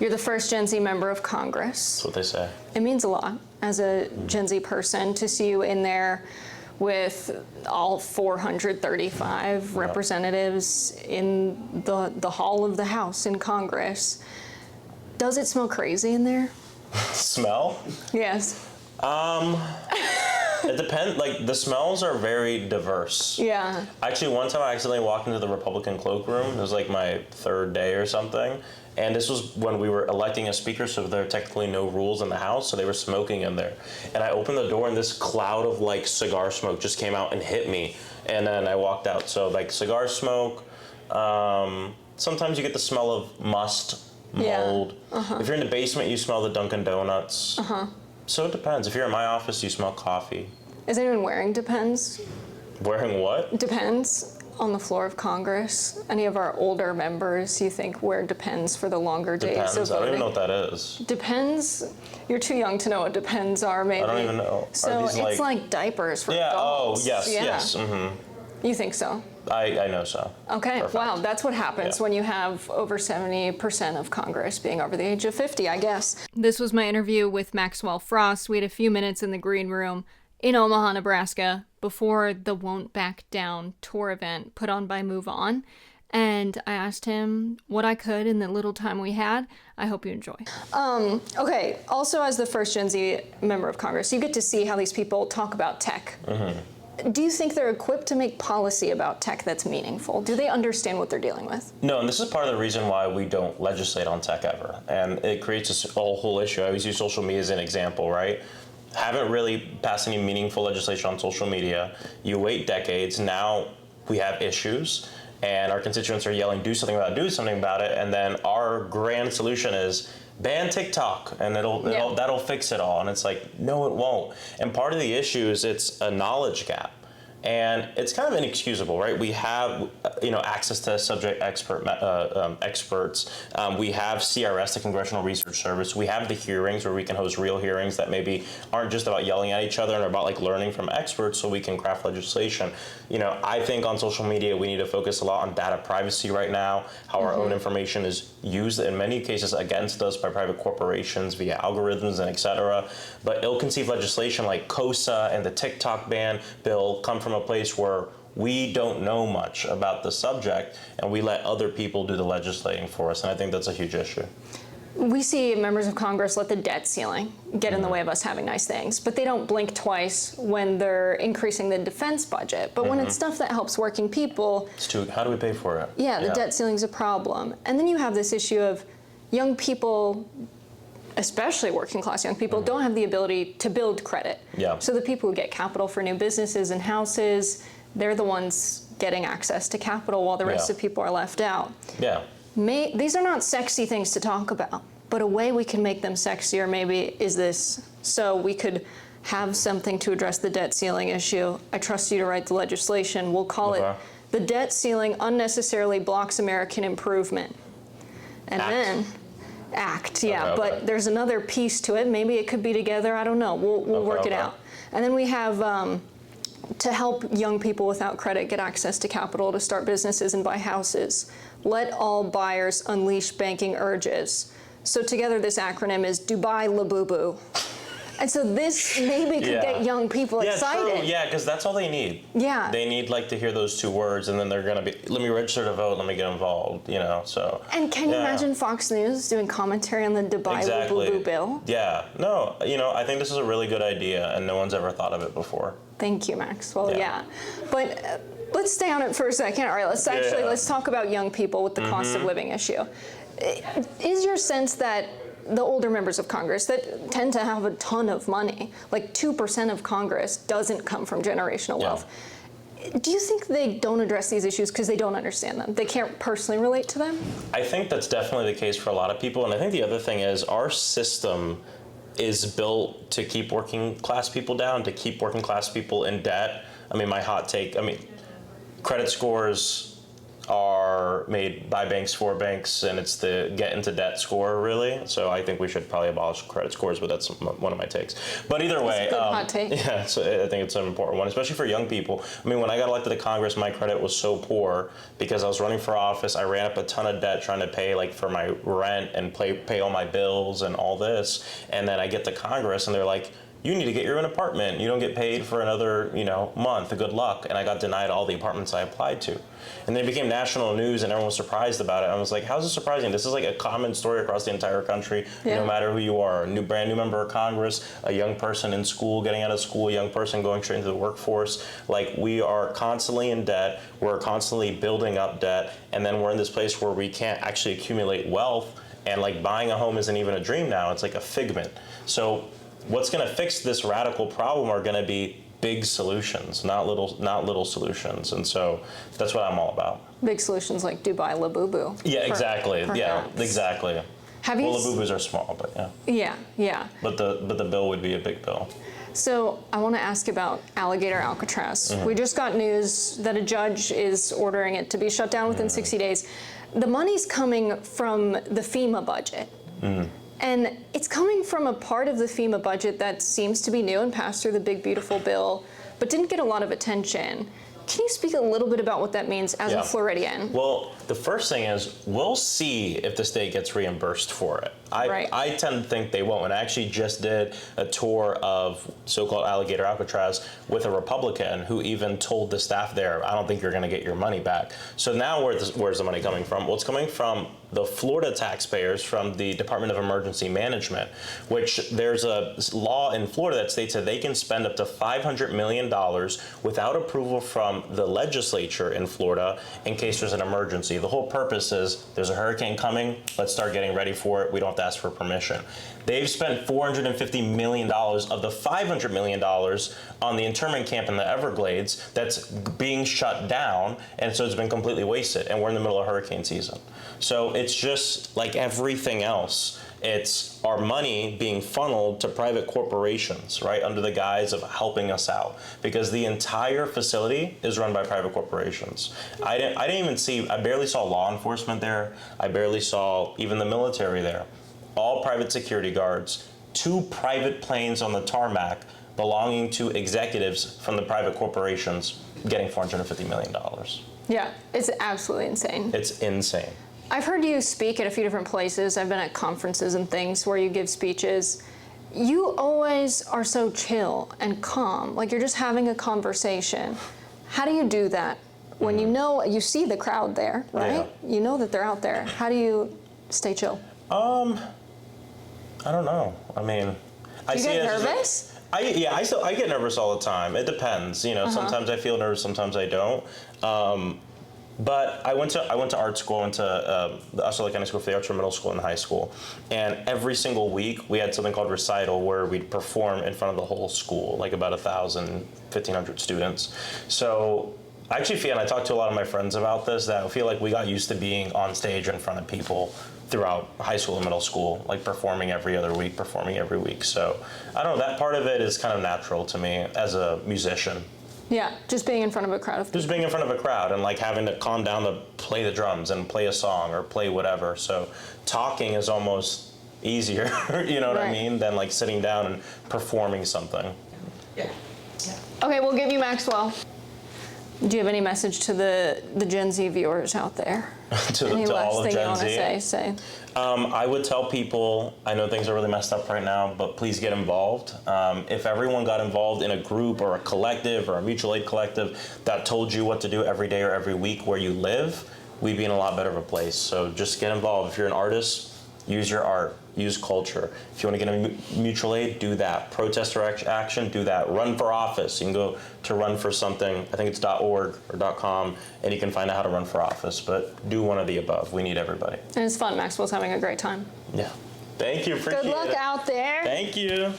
You're the first Gen Z member of Congress. That's what they say. It means a lot as a Gen Z person to see you in there with all 435 representatives in the hall of the House in Congress. Does it smell crazy in there? Smell? Yes. It depends. Like, the smells are very diverse. Yeah. Actually, one time I accidentally walked into the Republican cloakroom. It was like my third day or something. And this was when we were electing a speaker, so there were technically no rules in the House, so they were smoking in there. And I opened the door, and this cloud of, like, cigar smoke just came out and hit me. And then I walked out. So, like, cigar smoke. Sometimes you get the smell of must, mold. Yeah. If you're in the basement, you smell the Dunkin' Donuts. So it depends. If you're in my office, you smell coffee. Is anyone wearing Depends? Wearing what? Depends on the floor of Congress. Any of our older members you think wear Depends for the longer days Depends. of voting? I don't even know what that is. Depends? You're too young to know what Depends are, maybe. I don't even know. So it's like diapers for adults. Oh, yes, yeah. yes. You think so? I know so. Okay, Perfect. wow, that's what happens when you have over 70% of Congress being over the age of 50, I guess. This was my interview with Maxwell Frost. We had a few minutes in the green room in Omaha, Nebraska, before the Won't Back Down tour event put on by Move On. And I asked him what I could in the little time we had. I hope you enjoy. Okay, also as the first Gen Z member of Congress, you get to see how these people talk about tech. Do you think they're equipped to make policy about tech that's meaningful? Do they understand what they're dealing with? No, and this is part of the reason why we don't legislate on tech ever. And it creates a whole issue. I always use social media as an example, right? Haven't really passed any meaningful legislation on social media. You wait decades, now we have issues, and our constituents are yelling, do something about it, and then our grand solution is ban TikTok, and that'll fix it all. And it's like, no, it won't. And part of the issue is it's a knowledge gap. And it's kind of inexcusable, right? We have, access to subject experts. We have CRS, the Congressional Research Service. We have the hearings where we can host real hearings that maybe aren't just about yelling at each other and are about like learning from experts so we can craft legislation. I think on social media we need to focus a lot on data privacy right now, how our own information is used in many cases against us by private corporations via algorithms and et cetera. But ill-conceived legislation like COSA and the TikTok ban bill come from a place where we don't know much about the subject and we let other people do the legislating for us, and I think that's a huge issue. We see members of Congress let the debt ceiling get in the way of us having nice things, but they don't blink twice when they're increasing the defense budget. But when it's stuff that helps working people, how do we pay for it? Yeah, the debt ceiling's a problem. And then you have this issue of young people, especially working class young people, don't have the ability to build credit. Yeah. So the people who get capital for new businesses and houses, they're the ones getting access to capital while the rest of people are left out. Yeah. These are not sexy things to talk about, but a way we can make them sexier maybe is this. So we could have something to address the debt ceiling issue. I trust you to write the legislation. We'll call it the debt ceiling unnecessarily blocks American improvement. And then but there's another piece to it. Maybe it could be together. I don't know. We'll work it out. And then we have to help young people without credit get access to capital to start businesses and buy houses. Let all buyers unleash banking urges. So together this acronym is Dubai LABUBU. And so this maybe could get young people excited. True. Yeah, because that's all they need. Yeah. They need to hear those two words, and then they're going to be, let me register to vote, let me get involved, so. And can you imagine Fox News doing commentary on the Dubai LABUBU bill? Yeah. No, I think this is a really good idea, and no one's ever thought of it before. Thank you, Maxwell. But let's stay on it for a second. All right, let's talk about young people with the cost of living issue. Is your sense that the older members of Congress that tend to have a ton of money, like 2% of Congress doesn't come from generational wealth. Do you think they don't address these issues because they don't understand them? They can't personally relate to them? I think that's definitely the case for a lot of people. And I think the other thing is our system is built to keep working class people down, to keep working class people in debt. My hot take, credit scores are made by banks for banks, and it's the get into debt score, really. So I think we should probably abolish credit scores, but that's one of my takes. But either way, That's a good hot take. yeah, so I think it's an important one, especially for young people. I mean, when I got elected to Congress, my credit was so poor because I was running for office. I ran up a ton of debt trying to pay like for my rent and pay all my bills and all this. And then I get to Congress and they're like, you need to get your own apartment. You don't get paid for another, month. Good luck. And I got denied all the apartments I applied to. And then it became national news and everyone was surprised about it. I was like, how's this surprising? This is like a common story across the entire country, no matter who you are. A brand new member of Congress, a young person in school, getting out of school, a young person going straight into the workforce. Like, we are constantly in debt. We're constantly building up debt. And then we're in this place where we can't actually accumulate wealth. And like buying a home isn't even a dream now. It's like a figment. So what's going to fix this radical problem are going to be big solutions, not little solutions. And so that's what I'm all about. Big solutions like Dubai LABUBU. Yeah, exactly. Perhaps. Yeah, exactly. Well, LABUBUs are small, but yeah. Yeah. But the bill would be a big bill. So I want to ask about Alligator Alcatraz. Mm-hmm. We just got news that a judge is ordering it to be shut down within 60 days. The money's coming from the FEMA budget. Mm-hmm. And it's coming from a part of the FEMA budget that seems to be new and passed through the big, beautiful bill, but didn't get a lot of attention. Can you speak a little bit about what that means as a Floridian? Well, the first thing is we'll see if the state gets reimbursed for it. I tend to think they won't. And I actually just did a tour of so-called Alligator Alcatraz with a Republican who even told the staff there, I don't think you're going to get your money back. So now where's the money coming from? Well, it's coming from the Florida taxpayers from the Department of Emergency Management, which there's a law in Florida that states that they can spend up to $500 million without approval from the legislature in Florida in case there's an emergency. The whole purpose is there's a hurricane coming, let's start getting ready for it. We don't have to ask for permission. They've spent $450 million of the $500 million on the internment camp in the Everglades that's being shut down, and so it's been completely wasted, and we're in the middle of hurricane season. So it's just like everything else. It's our money being funneled to private corporations, right, under the guise of helping us out, because the entire facility is run by private corporations. I barely saw law enforcement there. I barely saw even the military there. All private security guards, 2 private planes on the tarmac belonging to executives from the private corporations getting $450 million. Yeah, it's absolutely insane. It's insane. I've heard you speak at a few different places. I've been at conferences and things where you give speeches. You always are so chill and calm, like you're just having a conversation. How do you do that when you see the crowd there, right? Yeah. You know that they're out there. How do you stay chill? I don't know. I mean, Do you get nervous? I get nervous all the time. It depends. Sometimes I feel nervous, sometimes I don't. But I went to art school. I went to the Osceola County School for the Arts for middle school and high school. And every single week we had something called recital where we'd perform in front of the whole school, like about 1,000, 1,500 students. So I actually feel, and I talked to a lot of my friends about this, that I feel like we got used to being on stage in front of people throughout high school and middle school, like performing every other week, performing every week. So I don't know, that part of it is kind of natural to me as a musician. Yeah, just being in front of a crowd of people. Just being in front of a crowd and like having to calm down to play the drums and play a song or play whatever. So talking is almost easier, you know what I mean, than like sitting down and performing something. Yeah. Okay, we'll give you Maxwell. Do you have any message to the Gen Z viewers out there? to any last all of thing Gen you want Z? to say? I would tell people, I know things are really messed up right now, but please get involved. If everyone got involved in a group or a collective or a mutual aid collective that told you what to do every day or every week where you live, we'd be in a lot better of a place. So just get involved. If you're an artist, use your art, use culture. If you want to get a mutual aid, do that. Protest or action, do that. Run for office. You can go to run for something, I think it's .org or .com, and you can find out how to run for office. But do one of the above. We need everybody. And it's fun. Maxwell's having a great time. Yeah. Thank you. Appreciate it. Good luck out there. Thank you.